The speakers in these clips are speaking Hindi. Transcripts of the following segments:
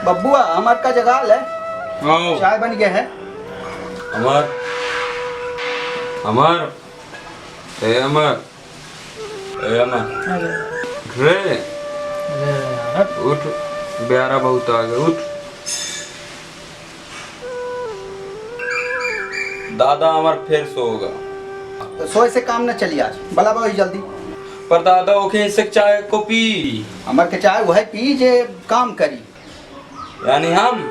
बब्बुआ अमर का जगह है, चाय बन गया है। अमर अमर ए अमर ए अमर रे उठ, ब्यारा बहुत आ गए, उठ। दादा अमर फिर सोगा। तो सोए से काम न चली आज, बला भाई जल्दी। पर दादा ओके से चाय को पी। अमर के चाय वह पी जे काम करी, यानी हम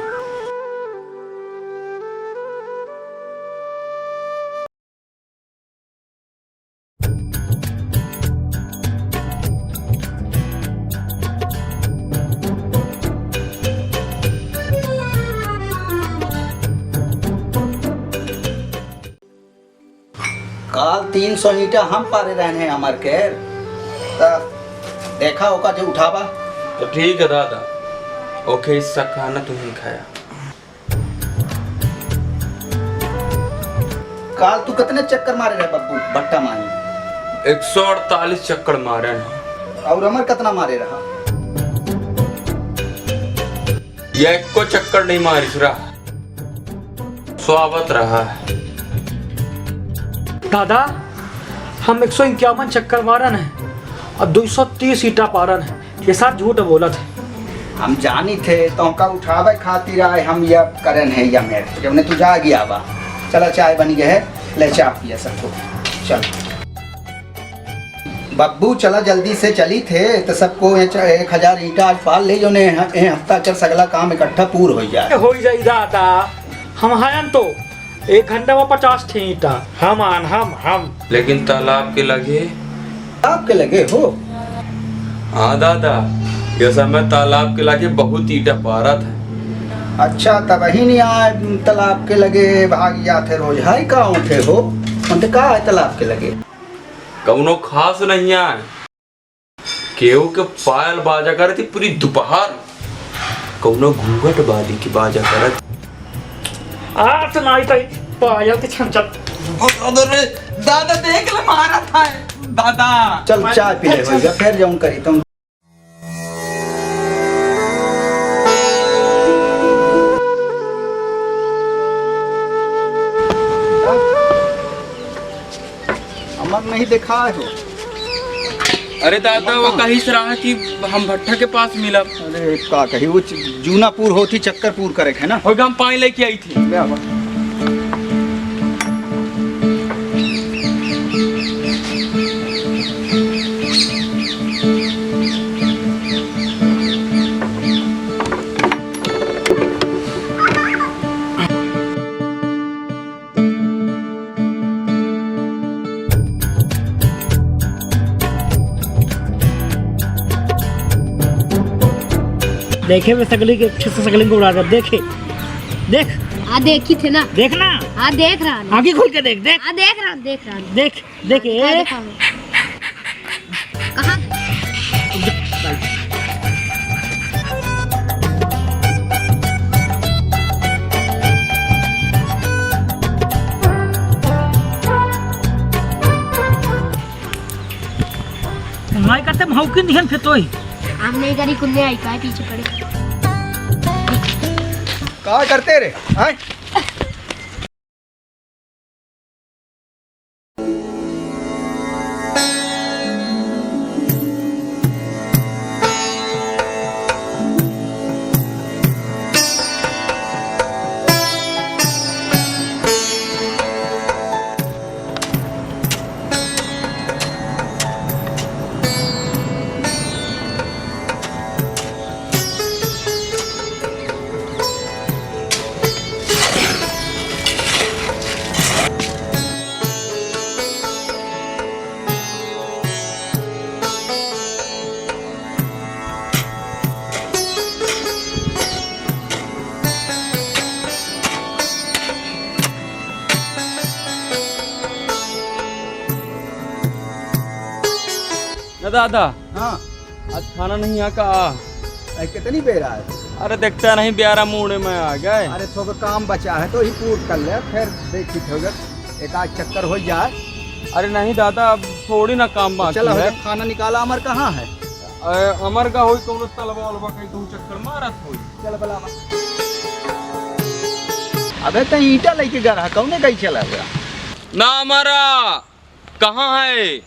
काल 300 ईटा हम पारे रहने हैं अमर के। तो देखा होगा जो उठावा। तो ठीक है दादा, ओके इसका खाना तुम्हें खाया। काल तू कितने चक्कर मारे रहे बब्बू भट्टा मानी? 148 चक्कर मारे ना। और अमर कितना मारे रहा? ये एक को चक्कर नहीं मारिस रहा, स्वागत रहा है। दादा हम 151 चक्कर मारन है और 230 ईटा पारन है। ये साथ झूठ बोला थे। हम जानी थे तो का उठावे खातिर आए हम ये करन है या मेरे जब ने तू जा गया बा। चला चाय बन गया है, ले चाय पिया सबको। चल बब्बू चला जल्दी से चली थे तो सबको 1000 ईटा आज पाल ले जो ने हफ्ता चल सगला काम इकट्ठा पूर हो जाए। हो जाए दादा, हम हायन तो 1 घंटा में 50 थे ईटा। हम लेकिन तालाब के लगे आपके लगे हो? हाँ दादा, ये समय तालाब के लगे बहुत ईटा पारा था। अच्छा तब ही नहीं आए तालाब के लगे भाग जाते रोज। हाई का उठे हो उनते का है तालाब के लगे? कौनो खास नहीं आए, केहू के पायल बाजा करे थी पूरी दोपहर। कौनो घूंघट बादी की बाजा करत। आज नहीं तो पायल के छंचल। दादा देख ले मारा था दादा। चल चाय पी ले भैया, फिर जाऊं करी तुम। अमर नहीं देखा हो? अरे दादा वो कहीं से रहा कि हम भट्टा के पास मिला। अरे का कही वो जूनापुर होती चक्करपुर करे है ना। और हम पानी लेके आई थी। देखे में सगली के अच्छे से सगली को उड़ा कर देखे। देख देखी थे ना, देखना। देख रहा आगे खोल के देख। देख रहा देख कहाँ? माय करते भाव की दिहन फिर तो ही हम नहीं करी कुल्ले आई का पीछे पड़े। का करते रे? आए दादा हाँ आज खाना नहीं आ का। कितनी बेर आए? अरे देखता नहीं ब्यारा मुड़े में आ गए। अरे थोड़ा काम बचा है तो ही पूर्ण कर ले, फिर देखी थोड़ा एक आध चक्कर हो जाए। अरे नहीं दादा, अब थोड़ी ना काम बाकी चलो है। खाना निकाला। अमर कहाँ है? अमर का होई कौनो तलवा अलवा कहीं दो चक्कर मारत होई। चल बला अबे तो ईटा लेके जा रहा कौने कहीं चला गया ना हमारा कहाँ है,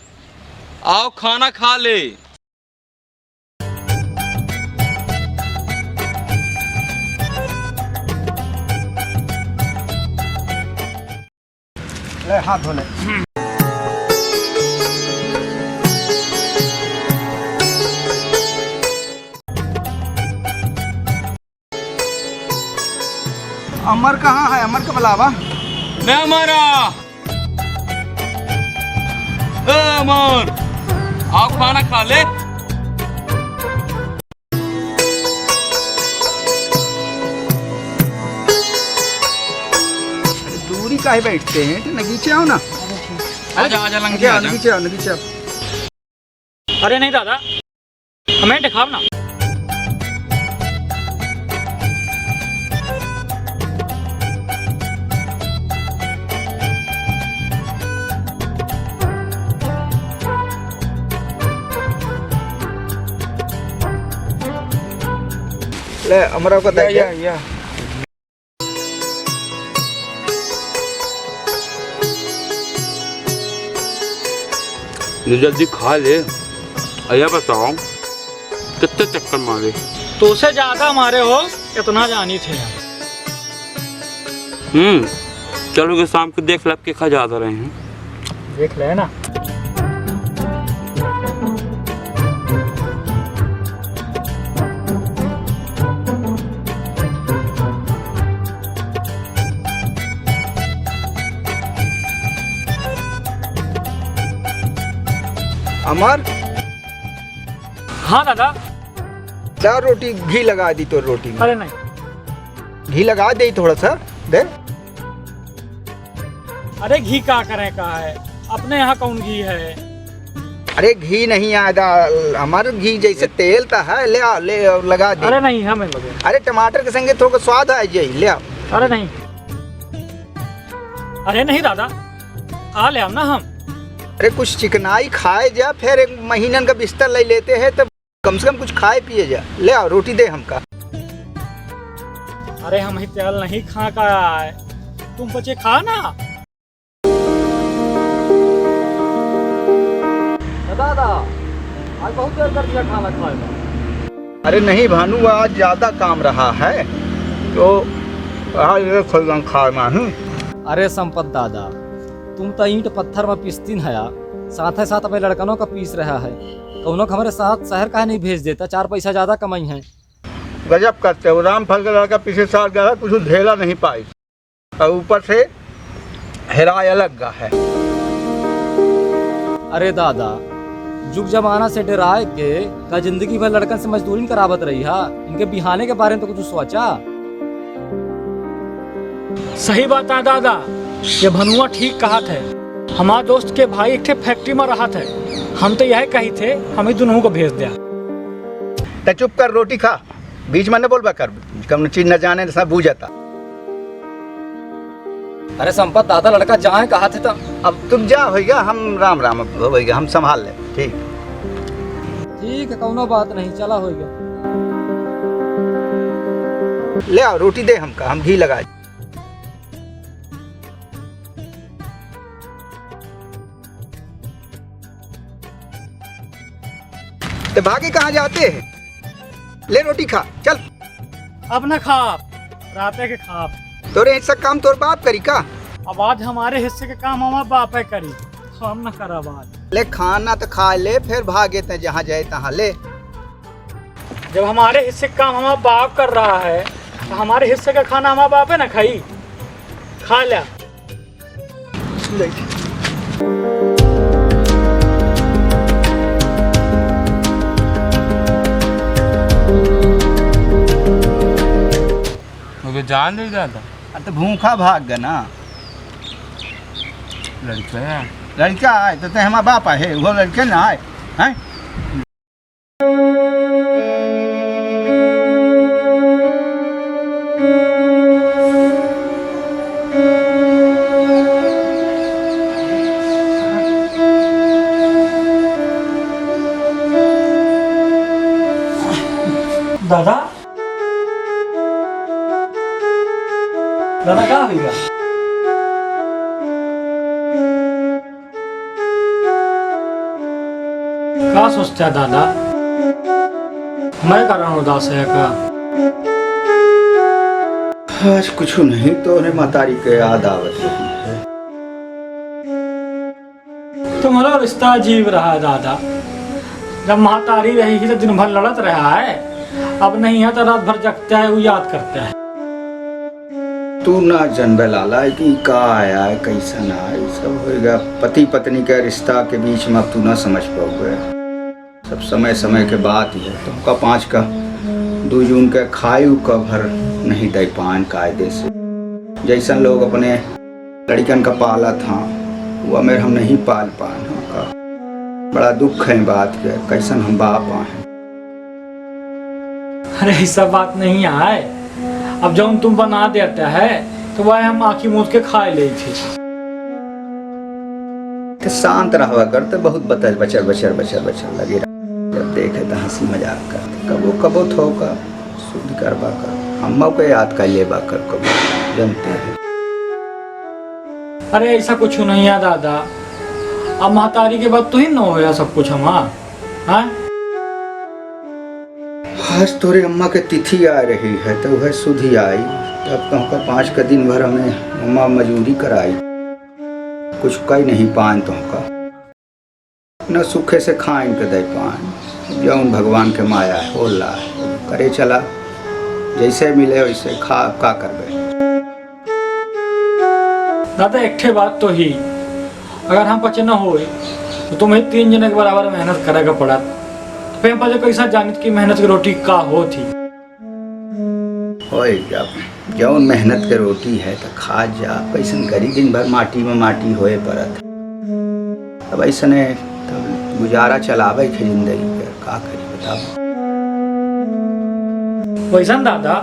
आओ खाना खा ले। ले हाथ धो ले। अमर कहाँ है, अमर का बुलावा। न हमारा अमर आओ खाना खा ले। दूरी काहे बैठते हैं, तो नगीचे आओ ना। आजा आजा लंगी क्या आजा। नगीचे आओ, नगीचे आओ। अरे नहीं दादा, हमें दिखाओ ना। ले अमरा को देख या जल्दी खा ले। अया बताओ कितने चक्कर मारे? तो से ज्यादा मारे हो, इतना जानी थे। चलो के शाम को देख लब के खा ज्यादा रहे हैं। देख ले ना। अमर हाँ दादा। चार रोटी घी लगा दी तो रोटी में। अरे नहीं। घी लगा दे थोड़ा सा दे। अरे घी का करें का है, अपने यहाँ कौन घी है? अरे घी नहीं आदा, हमारे घी जैसे तेल था है। ले आ ले और लगा दे। अरे नहीं, हमें लगे। अरे टमाटर के संगे थोड़ा स्वाद आ जाए, ले आओ। अरे नहीं, अरे नहीं दादा, खा ले हम ना हम। अरे कुछ चिकनाई खाए जा, फिर एक महीनन का बिस्तर ले लेते हैं तो कम से कम कुछ खाए पिए जा। ले आओ रोटी दे हमका। अरे हम ही तेल नहीं खा का है, तुम बच्चे खा ना। दादा आज बहुत देर कर दिया खाना खाएगा। अरे नहीं भानु, आज ज्यादा काम रहा है तो आज ये खोलना खाना हूँ। अरे संपत दादा, तुम तो ईंट पत्थर में पीसतीन है, साथ ही साथ अपने लड़कनों का पीस रहा है। कौनों को हमारे साथ शहर का नहीं भेज देता, 4 पैसा ज्यादा कमाई है। गजब करते हो, रामफल का लड़का पिछले साल गया कुछ ढेला नहीं पाई और ऊपर से हेराया लग गया है। अरे दादा, जुग जमाना से डराए के का जिंदगी भर लड़कन से मजदूरी करावत रही है। इनके बिहाने के बारे में तो कुछ सोचा? सही बात है दादा, ये भनुआ ठीक कहा थे। हमारे दोस्त के भाई एक थे फैक्ट्री में रहा थे, हम तो यही कही थे हम ही दोनों को भेज दिया। तो चुप कर, रोटी खा, बीच में न बोलबा कर, कम चीज न जाने सब बूझता। अरे संपत दादा, लड़का जाए कहा थे तो अब तुम जा होगा, हम राम राम होगा, हम संभाल ले। ठीक ठीक है, कौनो बात नहीं, चला होगा। ले आओ रोटी दे हमका, हम घी लगा। तो भागे कहाँ जाते हैं? ले रोटी खा, चल। अब न खाप, राते के खाप। तोरे ऐसा काम तोर बाप करी का? अब आज हमारे हिस्से के काम हमारे बाप है करी, हम न करा बात। ले खाना तो खा ले, फिर भागे ते जहाँ जाए तहाँ ले। जब हमारे हिस्से का काम हमारा बाप कर रहा है तो हमारे हिस्से का खाना हमारा बाप है ना खाई, खा लिया। मुझे जान नहीं जाता। तो भूखा भाग गया ना। लड़का है, लड़का आए तो हमारा बाप है, वो लड़के ना आए हैं। दादा दादा क्या होगा? क्या सोचते हैं दादा? मैं कारण उदास है का? आज कुछ नहीं तो उन्हें मतारी के याद आवत रही है। तुम्हारा रिश्ता अजीब रहा है दादा। जब महतारी रही थी तो दिन भर लड़त रहा है, अब नहीं है तो रात भर जगता है, वो याद करता है। तू ना जनबे लाला है कि का आया है कैसा ना है, सब होएगा। पति पत्नी के रिश्ता के बीच में अब तू ना समझ पाओगे। सब समय समय के बात ही है। तुमका 5 का 2 जून के खायु का भर नहीं दे पान कायदे से। जैसन लोग अपने लड़कन का पाला था वो मेरे हम नहीं पाल पान का। बड़ा दुख है बात के, कैसन हम बाप हैं। अरे ऐसा बात नहीं है। अब जब तुम बना देता है तो वह हम आँखी मूंद के खा ले थे। तो शांत रहवा कर तो बहुत बचर लगे। जब देखे तो हंसी मजाक करते, कबो कबो थोका शुद्ध करवा कर अम्मा को याद कर लेबा कर कबो जानते हैं। अरे ऐसा कुछ नहीं है दादा। अब महतारी के बाद तो ही न होया सब कुछ हमारा। हाँ आज तोरे अम्मा के तिथि आ रही है तो वह सुधी आई। तब तुमका 5 का दिन भर हमने अम्मा मजूरी कराई, कुछ कही नहीं पान तुमका न सूखे से खाइन के दे पान। जौन भगवान के माया है होला करे चला, जैसे मिले वैसे खा का करबे। दादा एक ठे बात तो ही, अगर हम बच्चे न हो तो तुम्हें 3 जने के बराबर मेहनत करेगा पड़ा। तो फिर हम कैसा जानित की मेहनत की रोटी का हो थी। होए जब जौन मेहनत के रोटी है तो खा जा। कैसन करी दिन भर माटी में माटी होए पड़त। अब ऐसने तब गुजारा चलावे के जिंदगी के का करी बताओ। वैसा दादा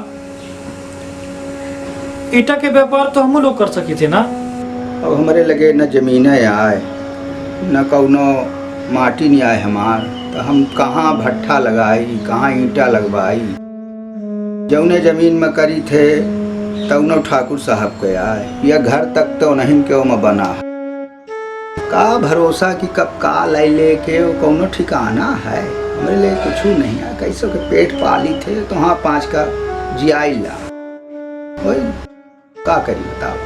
ईटा के व्यापार तो हम लोग कर सकी थे ना। अब हमारे लगे न जमीन आए न कौनो माटी नहीं आए हमार, तो हम कहाँ भट्ठा लगाई कहाँ ईटा लगवाई। जौने जमीन में करी थे तौनो ठाकुर साहब के आए, या घर तक तो नहीं क्यों में बना। का भरोसा कि कब का लै ले के वो कौनो ठिकाना है। हमारे लिए कुछ नहीं है। कैसो के पेट पाली थे तो हाँ 5 का जियाई ला। वही का करी बताओ।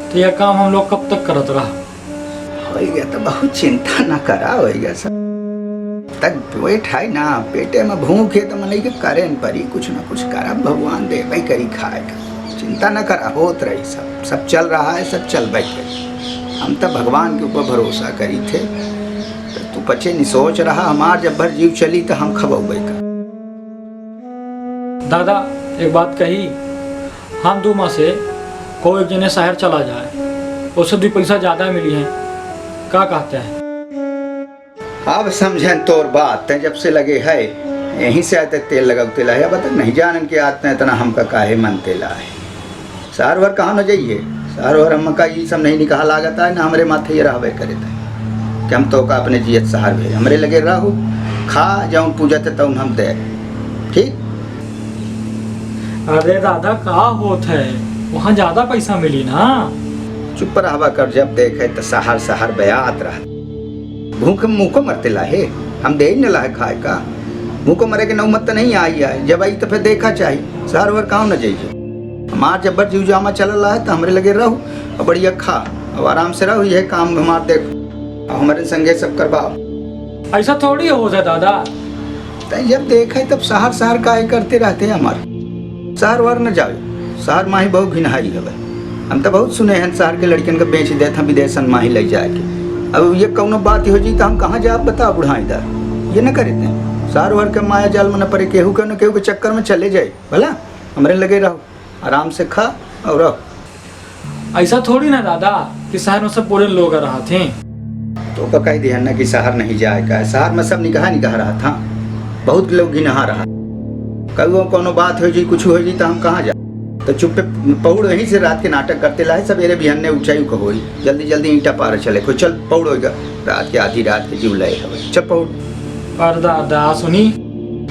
तो यह काम हम लोग कब तक करत रहा? हो गया तो बहुत चिंता न करा। हो गया सब तक पेट है ना, पेटे में भूख है तो मन के करे न परी कुछ न कुछ करा। भगवान दे भाई करी खाएगा, चिंता न करा। होत रही सब चल रहा है, सब चल भाई। हम तो भगवान के ऊपर भरोसा करी थे तो तू पचे नहीं सोच रहा। हमार जब भर जीव चली तो हम खबोबे का। दादा एक बात कही, हम 2 माह से कोई एक जने शहर चला जाए, उससे 2 पैसा ज्यादा मिली है, क्या कहते हैं? अब समझें तोर बात जब से लगे है यहीं से आते तेल लगाते ला है। अब तक नहीं जानन के आते हैं इतना हमका काहे मनते ला है। शहर भर कहाँ न जाइए, शहर भर हम का ये सब नहीं निकाह लागता है ना। हमारे माथे ये रहबे करे थे कि हम तो का अपने जियत शहर भेज। हमरे लगे रहू खा जाऊँ पूजा थे तो हम दे ठीक। अरे दादा का होत है, वहाँ ज्यादा पैसा मिली ना। चुप रहवा कर। जब देखे तो शहर बयात रहा। भूख मुँह को मरते लाहे, हम दे न लाहे खाए का। मुँह को मरे के नौमत तो नहीं आई है। जब आई तो फिर देखा चाहिए। शहर भर कहाँ न जाइए। हमार जब जीव जामा चल रहा है तो हमरे लगे रहो और बढ़िया खा और आराम से रहो। यह काम हमार देखो हमारे संगे सब करवाओ। ऐसा थोड़ी हो जाए दादा। तो जब देखे तब शहर काहे करते रहते हैं। हमारे शहर वर न जाओ, शहर माही बहुत घिनहारी है। हम तो बहुत सुने हैं शहर के लड़कियन के बेच देते हम विदेशन माही ले जाके। अब ये कौनो बात हो जी तो हम कहाँ जा बताओ बुढ़ा इधर। ये न करे थे शहर भर के माया जाल में न पड़े। केहू के न केहू के चक्कर में चले जाए भला। हमरे लगे रहो आराम से खा और रहो। ऐसा थोड़ी ना दादा कि शहर में सब पूरे लोग रहा थे। तो कह दिया ना कि शहर नहीं जाएगा। शहर में सब निकाह रहा था, बहुत लोग गिनहा रहा। कभी कोनो बात हो जी कुछ हो जी तो हम कहाँ जा। तो चुप्पे पौड़ वहीं से रात के नाटक करते लाए। सवेरे बिहान ने ऊंचाई को हो जल्दी ईंटा पार चले को चल पौड़ होगा। रात के आधी रात के जीव लय चल पौड़ पर दादा सुनी।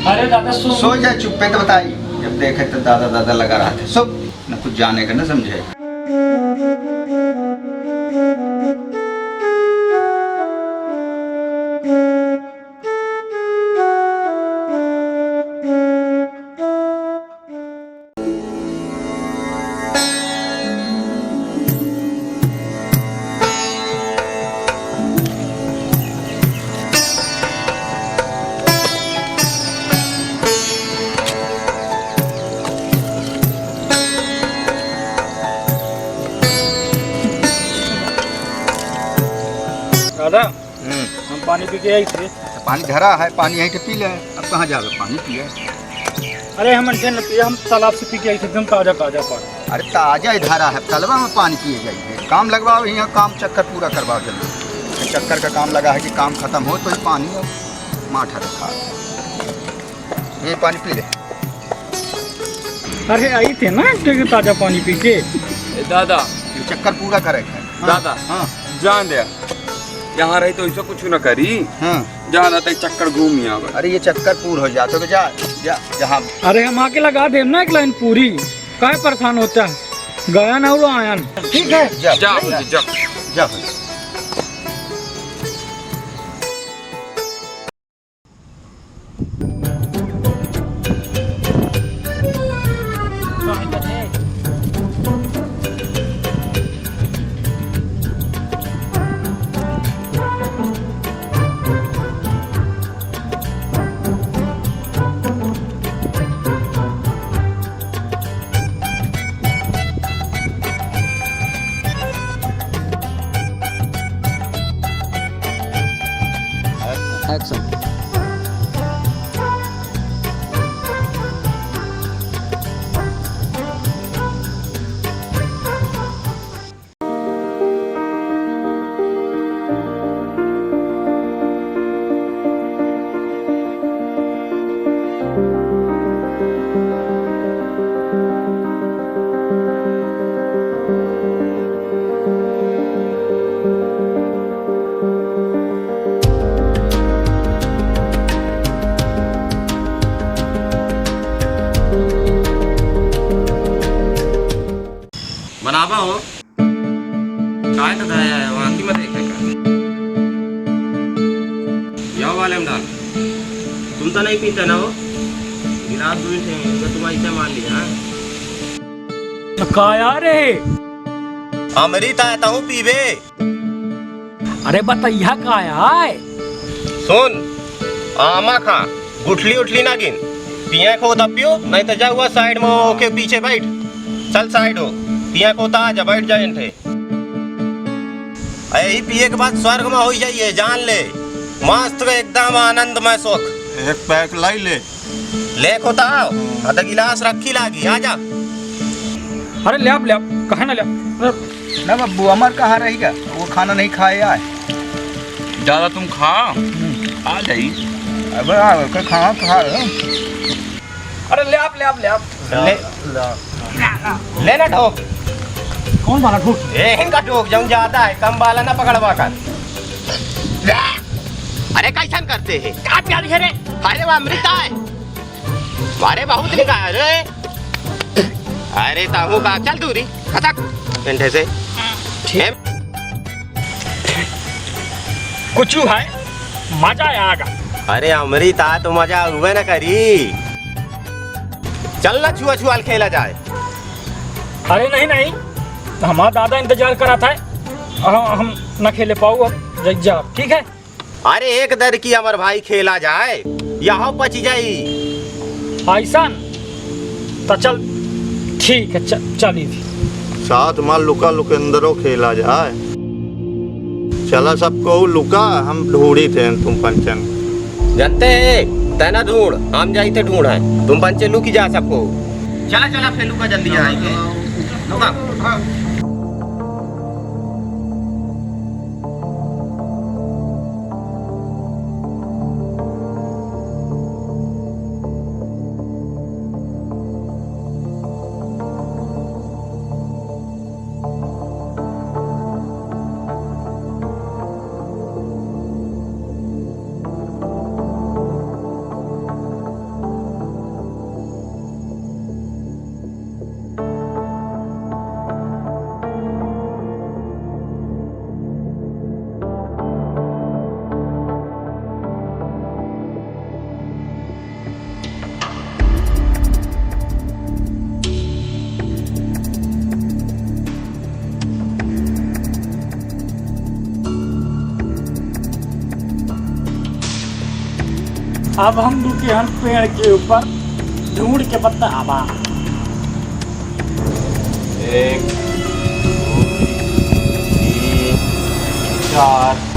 अरे दादा सुन। सो जा, चुप्पे तो बताई। जब देखे तो दादा दादा लगा रहा था। सो न कुछ जाने का, न समझे। दादा हम पानी पी के आई थे। पानी धरा है, पानी यहीं के पी ले। अब कहाँ जावे पानी पिए? अरे हम अंडे न पिए, हम तालाब से पी के आई थे, एकदम ताजा ताजा पानी। अरे ताजा ही धारा है, तलवा में पानी पिए जाइए। काम लगवाओ यहाँ, काम चक्कर पूरा करवाओ जल्दी। चक्कर का काम लगा है कि काम खत्म हो तो ही पानी हो। माठा रखा ये पानी पी ले। अरे आई थे ना अंडे के ताजा पानी पी के। दादा ये चक्कर पूरा करेगा। दादा हाँ जान दे, यहाँ रही तो ऐसा कुछ न करी। हाँ। जाना तक चक्कर घूम यहाँ। अरे ये चक्कर पूरा हो जाते तो जा जा जहाँ। अरे हम आके लगा दे ना एक लाइन पूरी, काय परेशान होता है, गया ना उड़ो आया न। ठीक है जा जा जा, जा। जा। एक्शन। बनावा हो काय तो दया है वहाँ की मत देखे का यो वाले में डाल। तुम तो नहीं पीते ना हो, गिलास दूर थे तो तुम ऐसे मान लिया। काया रे। अमृत आता हूँ पीबे। अरे बताइया काया है। सुन आमा खा, गुठली उठली ना गिन, पिया को दबियो नहीं तो जा हुआ साइड में ओके पीछे बैठ। चल साइड हो, पिया को जा बैठ जाए थे। यही पिए के बाद स्वर्ग में हो जाइए, जान ले। मस्त एकदम आनंद में सुख। एक पैक लाई ले। ले खोता आधा गिलास रखी लागी, आ जा। अरे ले आप कहा ना ले ना बब्बू अमर कहाँ रहेगा, वो खाना नहीं खाए आए। दादा तुम खा आ जाई। अब खाना खा। अरे ले आप ले लेना ठोक। कौन वाला ठोक? इनका ठोक जाऊं ज्यादा है, कम वाला ना पकड़वा कर। अरे कैसन करते हैं, क्या प्यारी है रे। अरे वो अमृता है, अरे बहुत निकाल रे। अरे ताहू का चल दूरी खतक घंटे से कुछ है मजा आएगा। अरे अमृता तो मजा हुए ना करी। चल ना छुआ छुआल खेला जाए। अरे नहीं तो हमारा दादा इंतजार करा था, हम न खेले पाऊ अब जा। ठीक है अरे एक दर की अमर भाई खेला जाए, यहाँ पच जाई। ऐसा तो चल ठीक है, चली थी साथ में लुका लुकेंदरो खेला जाए। चला सबको लुका, हम ढूंढी थे तुम पंचन। जानते हैं तेना ढूंढ, हम जाई थे ढूंढ है, तुम पंचे लुकी जा सबको। चला चला फिर लुका जल्दी आएंगे लुका। अब हम रुके हैं पेड़ के ऊपर ढूंढ के पत्ता आवा। 1 2 3 4